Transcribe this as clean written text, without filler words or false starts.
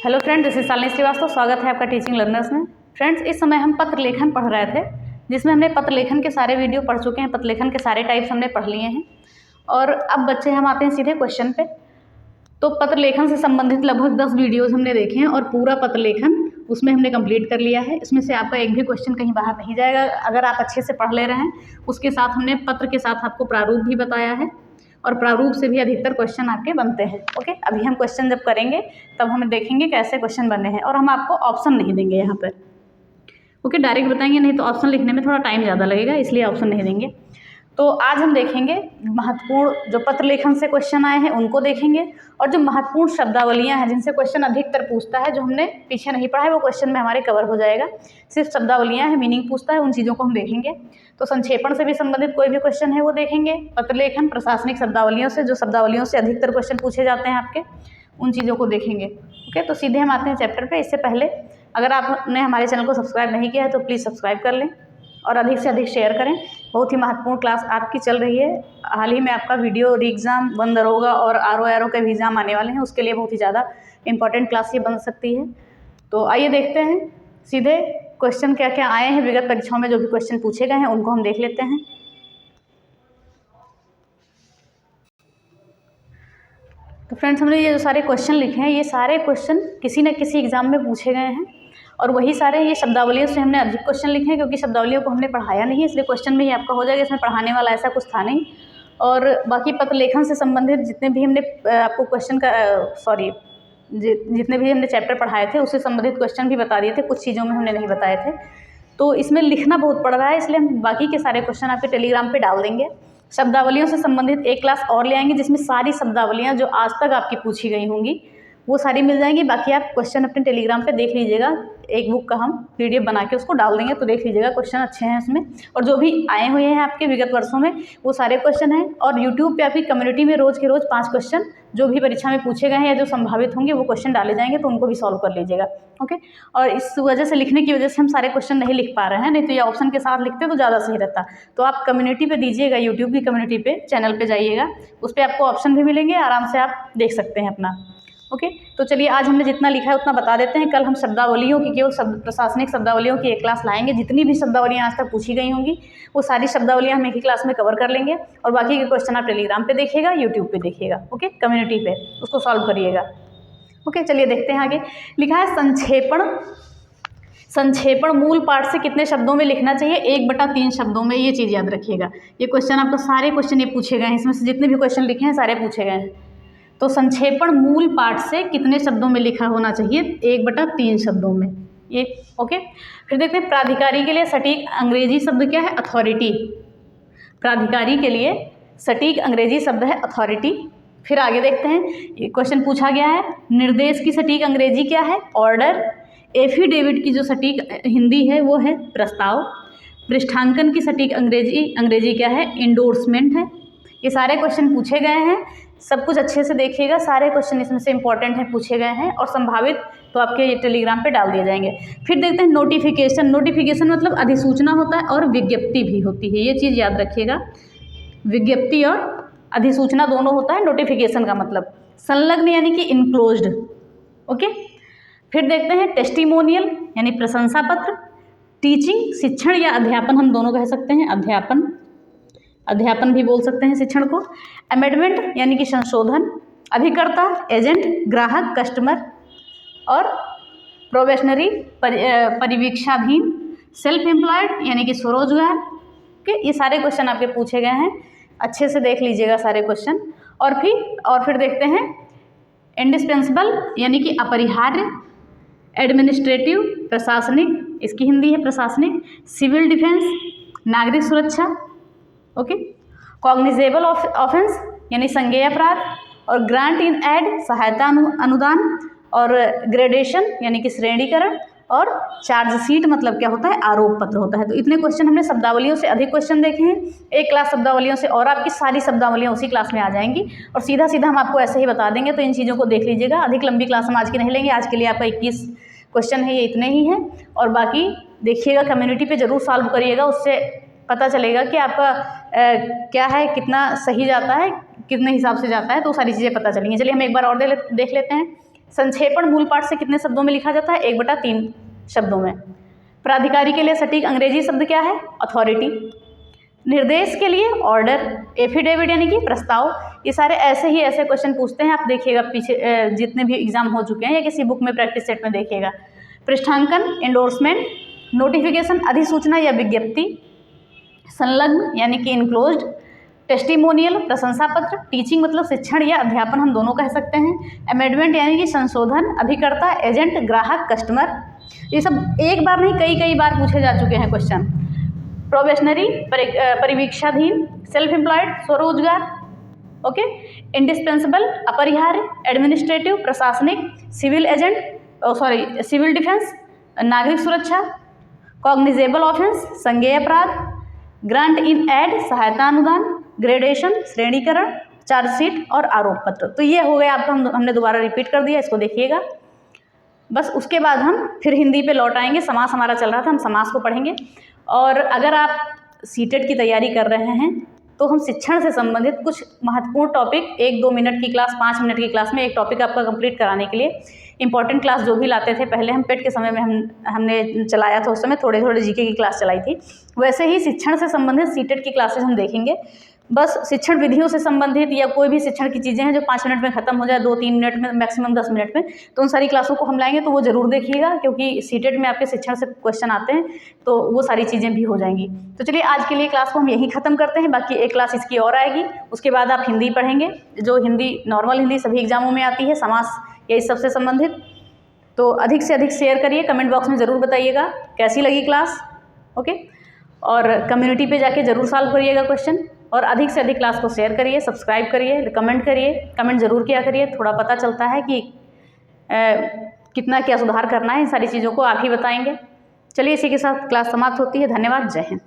Hello friends, this is Shalini Srivastava. स्वागत है आपका टीचिंग लर्नर्स में। फ्रेंड्स, इस समय हम पत्र लेखन पढ़ रहे थे, जिसमें हमने पत्र लेखन के सारे वीडियो पढ़ चुके हैं। पत्र लेखन के सारे टाइप्स हमने पढ़ लिए हैं और अब बच्चे हम आते हैं सीधे क्वेश्चन पे। तो पत्र लेखन से संबंधित लगभग 10 वीडियोज़ हमने देखे हैं और पूरा पत्र लेखन उसमें हमने कंप्लीट कर लिया है। इसमें से आपका एक भी क्वेश्चन कहीं बाहर नहीं जाएगा अगर आप अच्छे से पढ़ ले रहे हैं। उसके साथ हमने पत्र के साथ आपको प्रारूप भी बताया है और प्रारूप से भी अधिकतर क्वेश्चन आपके बनते हैं। ओके, अभी हम क्वेश्चन जब करेंगे तब हम देखेंगे कैसे क्वेश्चन बने हैं और हम आपको ऑप्शन नहीं देंगे यहाँ पर। ओके, डायरेक्ट बताएंगे, नहीं तो ऑप्शन लिखने में थोड़ा टाइम ज़्यादा लगेगा, इसलिए ऑप्शन नहीं देंगे। तो आज हम देखेंगे महत्वपूर्ण जो पत्र लेखन से क्वेश्चन आए हैं उनको देखेंगे और जो महत्वपूर्ण शब्दावलियां हैं जिनसे क्वेश्चन अधिकतर पूछता है, जो हमने पीछे नहीं पढ़ा है वो क्वेश्चन में हमारे कवर हो जाएगा। सिर्फ शब्दावलियां हैं, मीनिंग पूछता है, उन चीज़ों को हम देखेंगे। तो संक्षेपण से भी संबंधित कोई भी क्वेश्चन है वो देखेंगे। पत्र लेखन, प्रशासनिक शब्दावलियों से, जो शब्दावलियों से अधिकतर क्वेश्चन पूछे जाते हैं आपके, उन चीज़ों को देखेंगे। ओके, तो सीधे हम आते हैं चैप्टर पे। इससे पहले अगर आपने हमारे चैनल को सब्सक्राइब नहीं किया है तो प्लीज़ सब्सक्राइब कर लें और अधिक से अधिक शेयर करें। बहुत ही महत्वपूर्ण क्लास आपकी चल रही है। हाल ही में आपका वीडियो री एग्ज़ाम, वन दरोगा और आर के भी एग्ज़ाम आने वाले हैं, उसके लिए बहुत ही ज़्यादा इंपॉर्टेंट क्लास ये बन सकती है। तो आइए देखते हैं सीधे क्वेश्चन क्या क्या आए हैं। विगत परीक्षाओं में जो भी क्वेश्चन पूछे गए हैं उनको हम देख लेते हैं। तो फ्रेंड्स, हमने ये जो सारे क्वेश्चन लिखे हैं, ये सारे क्वेश्चन किसी न किसी एग्ज़ाम में पूछे गए हैं और वही सारे ये शब्दावलियों से हमने अधिक क्वेश्चन लिखे हैं, क्योंकि शब्दावलियों को हमने पढ़ाया नहीं है, इसलिए क्वेश्चन में ही आपका हो जाएगा। इसमें पढ़ाने वाला ऐसा कुछ था नहीं। और बाकी पत्र लेखन से संबंधित जितने भी हमने आपको क्वेश्चन का जितने भी हमने चैप्टर पढ़ाए थे उससे संबंधित क्वेश्चन भी बता दिए थे। कुछ चीज़ों में हमने नहीं बताए थे, तो इसमें लिखना बहुत पड़ रहा है, इसलिए हम बाकी के सारे क्वेश्चन आपके टेलीग्राम पे डाल देंगे। शब्दावलियों से संबंधित एक क्लास और ले आएंगे जिसमें सारी शब्दावलियाँ जो आज तक आपकी पूछी गई होंगी वो सारी मिल जाएंगी। बाकी आप क्वेश्चन अपने टेलीग्राम पे देख लीजिएगा, एक बुक का हम पीडीएफ बना के उसको डाल देंगे, तो देख लीजिएगा क्वेश्चन अच्छे हैं उसमें। और जो भी आए हुए हैं आपके विगत वर्षों में वो सारे क्वेश्चन हैं। और यूट्यूब पे आपकी कम्युनिटी में रोज़ के रोज़ 5 क्वेश्चन जो भी परीक्षा में पूछे गए हैं या जो संभावित होंगे वो क्वेश्चन डाले जाएंगे, तो उनको भी सॉल्व कर लीजिएगा। ओके, और इस वजह से लिखने की वजह से हम सारे क्वेश्चन नहीं लिख पा रहे हैं, नहीं तो ये ऑप्शन के साथ लिखते तो ज़्यादा सही रहता। तो आप कम्युनिटी पे दीजिएगा, यूट्यूब की कम्युनिटी पे, चैनल पे जाइएगा, उस पर आपको ऑप्शन भी मिलेंगे, आराम से आप देख सकते हैं अपना। ओके, तो चलिए आज हमने जितना लिखा है उतना बता देते हैं। कल हम शब्दावलियों की, केवल प्रशासनिक शब्दावलियों की एक क्लास लाएंगे। जितनी भी शब्दावलियाँ आज तक पूछी गई होंगी वो सारी शब्दावलियाँ हम एक ही क्लास में कवर कर लेंगे और बाकी के क्वेश्चन आप टेलीग्राम पे देखिएगा, यूट्यूब पे देखिएगा। ओके, कम्युनिटी पे उसको सॉल्व करिएगा। ओके, चलिए देखते हैं आगे। लिखा है संक्षेपण। संक्षेपण मूल पाठ से कितने शब्दों में लिखना चाहिए? 1/3 शब्दों में। ये चीज़ याद रखिएगा। ये क्वेश्चन आपको सारे क्वेश्चन ये पूछे गए हैं, इसमें से जितने भी क्वेश्चन लिखे हैं सारे पूछे गए हैं। तो संक्षेपण मूल पाठ से कितने शब्दों में लिखा होना चाहिए? 1/3 शब्दों में। ये ओके। फिर देखते हैं प्राधिकारी के लिए सटीक अंग्रेजी शब्द क्या है? अथॉरिटी। प्राधिकारी के लिए सटीक अंग्रेजी शब्द है अथॉरिटी। फिर आगे देखते हैं, ये क्वेश्चन पूछा गया है, निर्देश की सटीक अंग्रेजी क्या है? ऑर्डर। एफिडेविट की जो सटीक हिंदी है वो है प्रस्ताव। पृष्ठांकन की सटीक अंग्रेजी क्या है? इंडोर्समेंट है। ये सारे क्वेश्चन पूछे गए हैं, सब कुछ अच्छे से देखिएगा। सारे क्वेश्चन इसमें से इंपॉर्टेंट हैं, पूछे गए हैं और संभावित तो आपके टेलीग्राम पे डाल दिए जाएंगे। फिर देखते हैं नोटिफिकेशन। नोटिफिकेशन मतलब अधिसूचना होता है और विज्ञप्ति भी होती है, ये चीज़ याद रखिएगा। विज्ञप्ति और अधिसूचना दोनों होता है नोटिफिकेशन का मतलब। संलग्न यानी कि इनक्लोज्ड। ओके, फिर देखते हैं टेस्टिमोनियल यानी प्रशंसा पत्र। टीचिंग, शिक्षण या अध्यापन, हम दोनों कह सकते हैं, अध्यापन भी बोल सकते हैं शिक्षण को। अमेंडमेंट यानी कि संशोधन। अभिकर्ता, एजेंट, ग्राहक, कस्टमर। और प्रोबेशनरी, परिवीक्षाधीन। सेल्फ एम्प्लॉयड यानी कि स्वरोजगार के। ये सारे क्वेश्चन आपके पूछे गए हैं, अच्छे से देख लीजिएगा सारे क्वेश्चन। और फिर देखते हैं इंडिस्पेंसिबल यानी कि अपरिहार्य। एडमिनिस्ट्रेटिव, प्रशासनिक, इसकी हिंदी है प्रशासनिक। सिविल डिफेंस, नागरिक सुरक्षा। ओके, कॉग्निजेबल ऑफेंस यानी संज्ञेय अपराध। और ग्रांट इन एड, सहायता अनुदान। और ग्रेडेशन यानी कि श्रेणीकरण। और चार्जशीट मतलब क्या होता है? आरोप पत्र होता है। तो इतने क्वेश्चन हमने शब्दावलियों से अधिक क्वेश्चन देखे हैं। एक क्लास शब्दावलियों से और आपकी सारी शब्दावलियाँ उसी क्लास में आ जाएंगी और सीधा सीधा हम आपको ऐसे ही बता देंगे, तो इन चीज़ों को देख लीजिएगा। अधिक लंबी क्लास हम आज की नहीं लेंगे, आज के लिए आपका 21 क्वेश्चन है, ये इतने ही हैं। और बाकी देखिएगा, कम्युनिटी पे ज़रूर सॉल्व करिएगा, उससे पता चलेगा कि आपका क्या है, कितना सही जाता है, कितने हिसाब से जाता है, तो सारी चीज़ें पता चलेंगी। चलिए हम एक बार और देख लेते हैं। संक्षेपण मूल पाठ से कितने शब्दों में लिखा जाता है? 1/3 शब्दों में। प्राधिकारी के लिए सटीक अंग्रेजी शब्द क्या है? अथॉरिटी। निर्देश के लिए ऑर्डर। एफिडेविट यानी कि प्रस्ताव। ये सारे ऐसे क्वेश्चन पूछते हैं, आप देखिएगा पीछे जितने भी एग्जाम हो चुके हैं या किसी बुक में प्रैक्टिस सेट में देखिएगा। पृष्ठांकन, एंडोर्समेंट, नोटिफिकेशन अधिसूचना या विज्ञप्ति, संलग्न यानी कि इनक्लोज्ड, टेस्टिमोनियल प्रशंसा पत्र, टीचिंग मतलब शिक्षण या अध्यापन हम दोनों कह सकते हैं, अमेंडमेंट यानी कि संशोधन, अभिकर्ता, एजेंट, ग्राहक, कस्टमर। ये सब एक बार नहीं कई बार पूछे जा चुके हैं क्वेश्चन। प्रोबेशनरी परिवीक्षाधीन, सेल्फ एम्प्लॉयड स्वरोजगार, ओके, इंडिस्पेंसिबल अपरिहार्य, एडमिनिस्ट्रेटिव प्रशासनिक, सिविल एजेंट सिविल डिफेंस नागरिक सुरक्षा, कॉग्निजेबल ऑफेंस संज्ञेय अपराध, ग्रांट इन एड सहायता अनुदान, ग्रेडेशन श्रेणीकरण, चार्जशीट और आरोप पत्र। तो ये हो गया आपका, हमने दोबारा रिपीट कर दिया, इसको देखिएगा। बस उसके बाद हम फिर हिंदी पे लौट आएंगे। समास हमारा चल रहा था, हम समास को पढ़ेंगे। और अगर आप सीटेट की तैयारी कर रहे हैं तो हम शिक्षण से संबंधित कुछ महत्वपूर्ण टॉपिक 1-2 मिनट की क्लास, 5 मिनट की क्लास में एक टॉपिक आपका कंप्लीट कराने के लिए इंपॉर्टेंट क्लास जो भी लाते थे, पहले हम पेट के समय में हमने चलाया था, उस समय थोड़े जीके की क्लास चलाई थी, वैसे ही शिक्षण से संबंधित सीटेट की क्लासेस हम देखेंगे। बस शिक्षण विधियों से संबंधित या कोई भी शिक्षण की चीज़ें हैं जो 5 मिनट में ख़त्म हो जाए, 2-3 मिनट में, मैक्सिमम 10 मिनट में, तो उन सारी क्लासों को हम लाएंगे। तो वो ज़रूर देखिएगा, क्योंकि सीटेट में आपके शिक्षण से क्वेश्चन आते हैं, तो वो सारी चीज़ें भी हो जाएंगी। तो चलिए आज के लिए क्लास को हम यहीं ख़त्म करते हैं। बाकी एक क्लास इसकी और आएगी, उसके बाद आप हिंदी पढ़ेंगे, जो हिंदी नॉर्मल हिंदी सभी एग्जामों में आती है, समास या इस सबसे संबंधित। तो अधिक से अधिक शेयर करिए, कमेंट बॉक्स में ज़रूर बताइएगा कैसी लगी क्लास, ओके। और कम्युनिटी पे जाके ज़रूर सॉल्व करिएगा क्वेश्चन, और अधिक से अधिक क्लास को शेयर करिए, सब्सक्राइब करिए, कमेंट करिए, कमेंट ज़रूर किया करिए। थोड़ा पता चलता है कि कितना क्या सुधार करना है, इन सारी चीज़ों को आप ही बताएंगे। चलिए इसी के साथ क्लास समाप्त होती है। धन्यवाद, जय हिंद।